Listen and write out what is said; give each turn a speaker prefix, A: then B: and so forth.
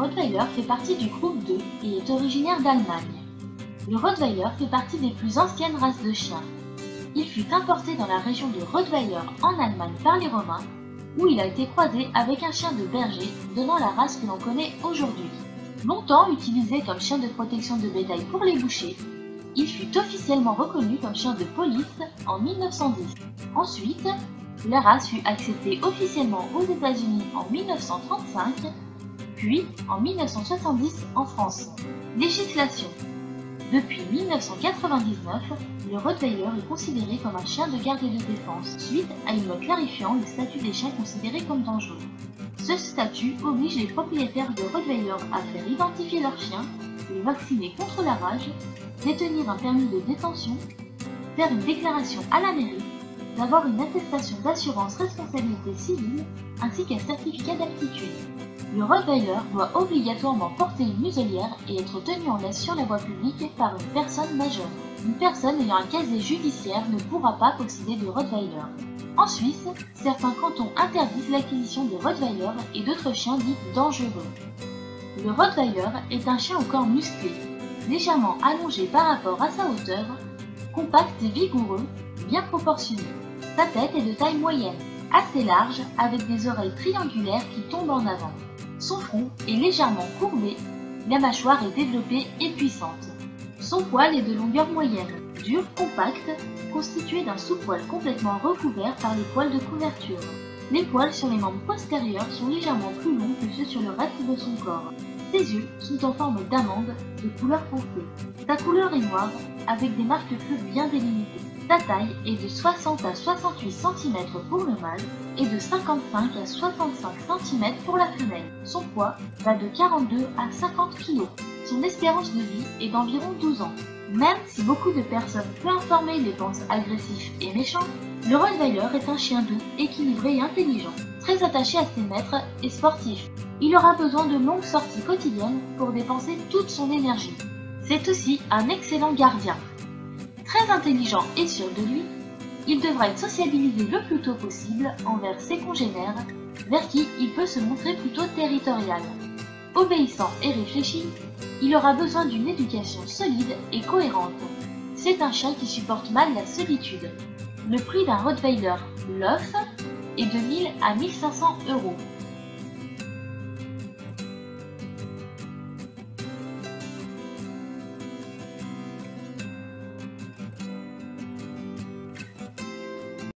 A: Rottweiler fait partie du groupe 2 et est originaire d'Allemagne. Le Rottweiler fait partie des plus anciennes races de chiens. Il fut importé dans la région de Rottweiler en Allemagne par les Romains, où il a été croisé avec un chien de berger, donnant la race que l'on connaît aujourd'hui. Longtemps utilisé comme chien de protection de bétail pour les bouchers, il fut officiellement reconnu comme chien de police en 1910. Ensuite, la race fut acceptée officiellement aux États-Unis en 1935, puis en 1970 en France. Législation. Depuis 1999, le Rottweiler est considéré comme un chien de garde et de défense, suite à une loi clarifiant le statut des chiens considérés comme dangereux. Ce statut oblige les propriétaires de Rottweiler à faire identifier leurs chiens, les vacciner contre la rage, détenir un permis de détention, faire une déclaration à la mairie, d'avoir une attestation d'assurance responsabilité civile ainsi qu'un certificat d'aptitude. Le Rottweiler doit obligatoirement porter une muselière et être tenu en laisse sur la voie publique par une personne majeure. Une personne ayant un casier judiciaire ne pourra pas posséder de Rottweiler. En Suisse, certains cantons interdisent l'acquisition de Rottweiler et d'autres chiens dits dangereux. Le Rottweiler est un chien au corps musclé, légèrement allongé par rapport à sa hauteur, compact et vigoureux, bien proportionné. Sa tête est de taille moyenne, assez large, avec des oreilles triangulaires qui tombent en avant. Son front est légèrement courbé, la mâchoire est développée et puissante. Son poil est de longueur moyenne, dur, compact, constitué d'un sous-poil complètement recouvert par les poils de couverture. Les poils sur les membres postérieurs sont légèrement plus longs que ceux sur le reste de son corps. Ses yeux sont en forme d'amande, de couleur foncée. Sa couleur est noire, avec des marques feu bien délimitées. Sa taille est de 60 à 68 cm pour le mâle et de 55 à 65 cm pour la femelle. Son poids va de 42 à 50 kg. Son espérance de vie est d'environ 12 ans. Même si beaucoup de personnes peu informées les pensent agressif et méchant, le Rottweiler est un chien doux, équilibré et intelligent, très attaché à ses maîtres et sportif. Il aura besoin de longues sorties quotidiennes pour dépenser toute son énergie. C'est aussi un excellent gardien. Très intelligent et sûr de lui, il devra être sociabilisé le plus tôt possible envers ses congénères, vers qui il peut se montrer plutôt territorial. Obéissant et réfléchi, il aura besoin d'une éducation solide et cohérente. C'est un chien qui supporte mal la solitude. Le prix d'un Rottweiler l'œuf est de 1000 à 1500 €.